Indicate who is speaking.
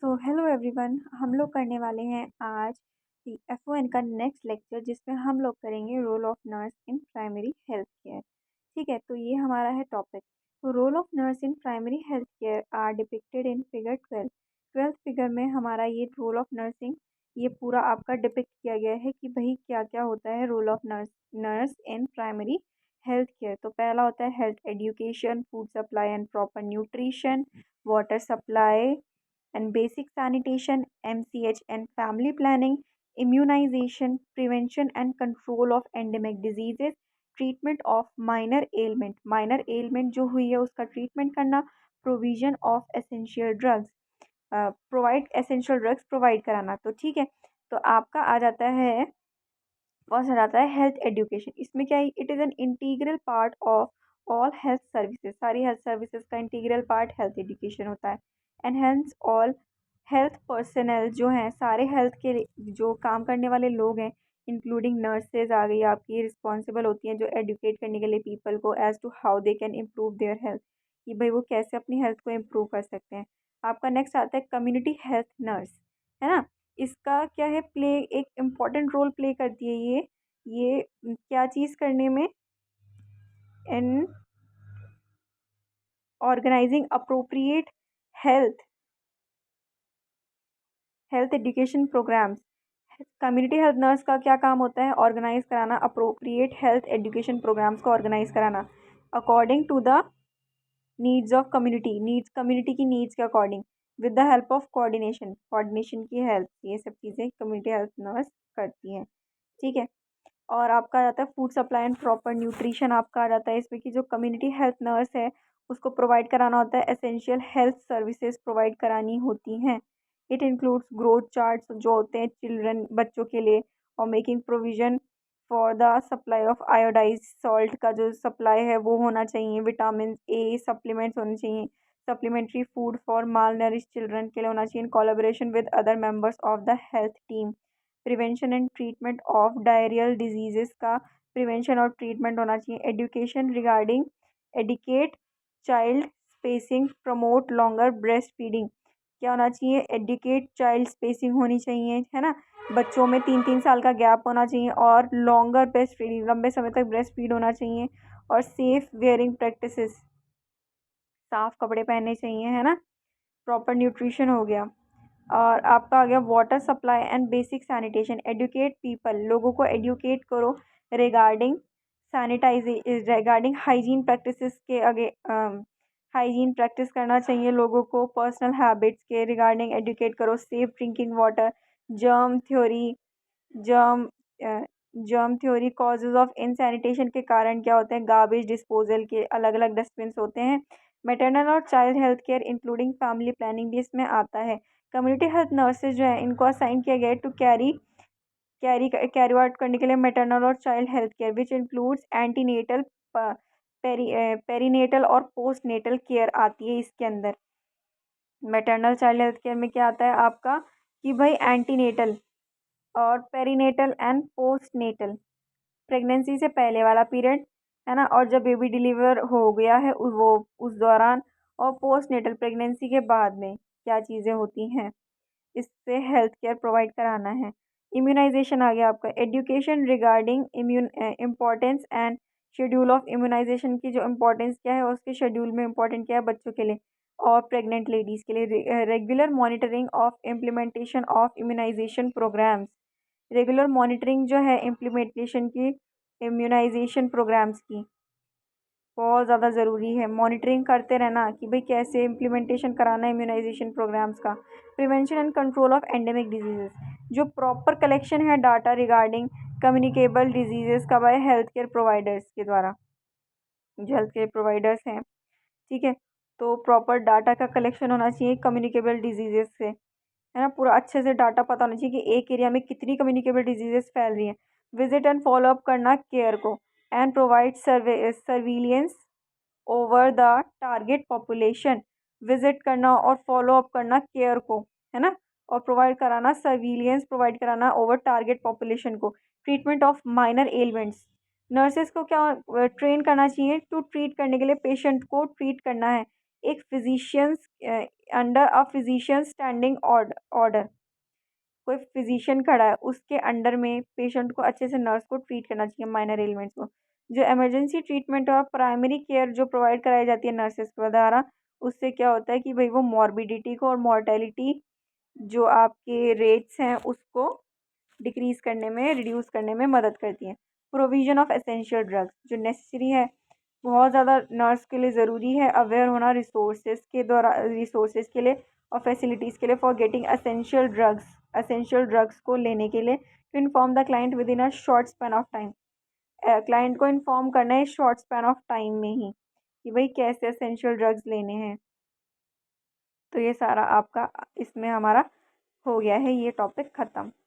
Speaker 1: So hello everyone, हम लोग करने वाले हैं आज FON का नेक्स्ट लेक्चर, जिसमें हम लोग करेंगे role of nurse in primary health care. ठीक है, तो ये हमारा है टॉपिक। तो role of nurse in primary health care are depicted in figure 12 figure में हमारा ये रोल ऑफ नर्सिंग, ये पूरा आपका डिपिक्ट किया गया है कि भाई क्या क्या होता है role of nurse in primary health care. तो पहला होता है health education, food supply and proper nutrition, water supply and basic sanitation, MCH and family planning, immunization, prevention and control of endemic diseases, treatment of minor ailment जो हुई है उसका treatment करना, provision of essential drugs, provide essential drugs provide कराना। तो ठीक है, तो आपका आ जाता है फर्स्ट आ जाता है हेल्थ एजुकेशन। इसमें क्या है, it is an integral part of all health services, सारी हेल्थ सर्विसेज का इंटीग्रल पार्ट हेल्थ एजुकेशन होता है। And hence all health personnel जो हैं, सारे हेल्थ के जो काम करने वाले लोग हैं, इंक्लूडिंग नर्सेज आ गई आपकी, रिस्पॉन्सिबल होती हैं जो एडुकेट करने के लिए पीपल को as to how they can improve their health, कि भाई वो कैसे अपनी हेल्थ को इम्प्रूव कर सकते हैं। आपका नेक्स्ट आता है कम्युनिटी हेल्थ नर्स, है ना। इसका क्या है, प्ले एक इम्पॉर्टेंट रोल प्ले करती है ये क्या चीज़ करने में, in organising appropriate health health education programmes. Community health nurse का क्या काम होता है, ऑर्गेनाइज कराना अप्रोप्रिएट हेल्थ एजुकेशन प्रोग्राम्स को ऑर्गेनाइज कराना according to the needs of community, community की नीड्स के according, with the help of coordination की हेल्प, ये सब चीज़ें कम्युनिटी हेल्थ नर्स करती हैं। ठीक है, और आपका आ जाता है food supply and proper nutrition. आपका आ जाता है इसमें कि जो कम्युनिटी हेल्थ नर्स है उसको प्रोवाइड कराना होता है एसेंशियल हेल्थ सर्विसेज प्रोवाइड करानी होती हैं। इट इंक्लूड्स ग्रोथ चार्ट्स जो होते हैं चिल्ड्रन बच्चों के लिए, और making provision for the supply of iodise salt का जो सप्लाई है वो होना चाहिए, विटामिन ए सप्लीमेंट्स होने चाहिए, supplementary food for mall nourish children के लिए होना चाहिए in collaboration with other members of the health team. Prevention and treatment of diarrhoeal diseases का प्रिवेंशन और ट्रीटमेंट होना चाहिए। Education regarding adequate child spacing, promote longer breast feeding, क्या होना चाहिए, एडिकेट चाइल्ड स्पेसिंग होनी चाहिए, है ना। बच्चों में 3-3 साल का गैप होना चाहिए, और लॉन्गर ब्रेस्ट फीडिंग, लंबे समय तक ब्रेस्ट फीड होना चाहिए, और सेफ वेयरिंग प्रैक्टिसेस, साफ कपड़े पहनने चाहिए, है ना। प्रॉपर न्यूट्रिशन हो गया, और आपका आ गया water supply and basic sanitation. Educate people, लोगों को एडुकेट करो रिगार्डिंग रिगार्डिंग हाइजीन प्रैक्टिसेस के आगे, हाइजीन प्रैक्टिस करना चाहिए लोगों को, पर्सनल हैबिट्स के रिगार्डिंग एडुकेट करो। Safe drinking water, germ theory, germ germ theory, causes of insanitation के कारण क्या होते हैं, गार्बेज डिस्पोजल के अलग अलग डस्टबिन होते हैं। मैटरनल और child health care including family planning भी इसमें आता है। कम्युनिटी हेल्थ नर्सेज जो है इनको असाइन किया गया है टू कैरी आउट करने के लिए मैटरनल और child health care, which includes antenatal, perinatal और पोस्ट नेटल केयर आती है इसके अंदर। मैटरनल चाइल्ड हेल्थ केयर में क्या आता है आपका, कि भाई एंटीनेटल और perinatal and postnatal, pregnancy से पहले वाला पीरियड, है ना, और जब बेबी डिलीवर हो गया है वो उस दौरान, और पोस्ट नेटल प्रेगनेंसी के बाद में क्या चीज़ें होती हैं, इससे हेल्थ केयर प्रोवाइड कराना है। इम्यूनाइजेशन आ गया आपका, education regarding importance and schedule of immunisation की, जो इम्पोर्टेंस क्या है और उसके शेड्यूल में इम्पोर्टेंट क्या है बच्चों के लिए और प्रेग्नेंट लेडीज़ के लिए। Regular monitoring of implementation of immunisation programmes, regular monitoring जो है इम्प्लीमेंटेशन की इम्यूनाइजेशन प्रोग्राम्स की बहुत ज़्यादा ज़रूरी है। मॉनिटरिंग करते रहना कि भाई कैसे इम्प्लीमेंटेशन कराना है इम्यूनाइजेशन प्रोग्राम्स का। Prevention and control of endemic diseases, जो प्रॉपर कलेक्शन है डाटा रिगार्डिंग कम्युनिकेबल डिजीजेस का बाय हेल्थ केयर प्रोवाइडर्स के द्वारा, जो हेल्थ केयर प्रोवाइडर्स हैं, ठीक है। तो प्रॉपर डाटा का कलेक्शन होना चाहिए कम्युनिकेबल डिजीजेस से, है ना, पूरा अच्छे से डाटा पता होना चाहिए कि एक एरिया में कितनी कम्युनिकेबल डिजीजेस फैल रही हैं। विजिट एंड फॉलोअप करना केयर को, and provide surveillance over the target population, visit करना और फॉलो अप करना केयर को, है ना, और प्रोवाइड कराना सर्विलियंस प्रोवाइड कराना ओवर टारगेट पॉपुलेशन को। Treatment of minor elements, nurses को क्या ट्रेन करना चाहिए टू ट्रीट करने के लिए, पेशेंट को ट्रीट करना है एक physicians under a physician standing order, कोई फिजिशियन खड़ा है उसके अंडर में पेशेंट को अच्छे से नर्स को ट्रीट करना चाहिए माइनर एलिमेंट्स को। जो इमरजेंसी ट्रीटमेंट और प्राइमरी केयर जो प्रोवाइड कराई जाती है नर्सेज के द्वारा, उससे क्या होता है कि भाई वो मॉर्बिडिटी को और मॉर्टेलिटी जो आपके रेट्स हैं उसको डिक्रीज़ करने में, रिड्यूस करने में मदद करती हैं। प्रोविज़न ऑफ एसेंशियल ड्रग्स जो नेसेसरी है, बहुत ज़्यादा नर्स के लिए ज़रूरी है अवेयर होना रिसोर्सेज के लिए और फैसिलिटीज़ के लिए फॉर गेटिंग एसेंशियल ड्रग्स को लेने के लिए, to inform the client within a short span of time. Client को इन्फॉर्म करना है शॉर्ट स्पैन ऑफ टाइम में ही कि भाई कैसे एसेंशियल ड्रग्स लेने हैं। तो ये सारा आपका इसमें हमारा हो गया है ये टॉपिक ख़त्म।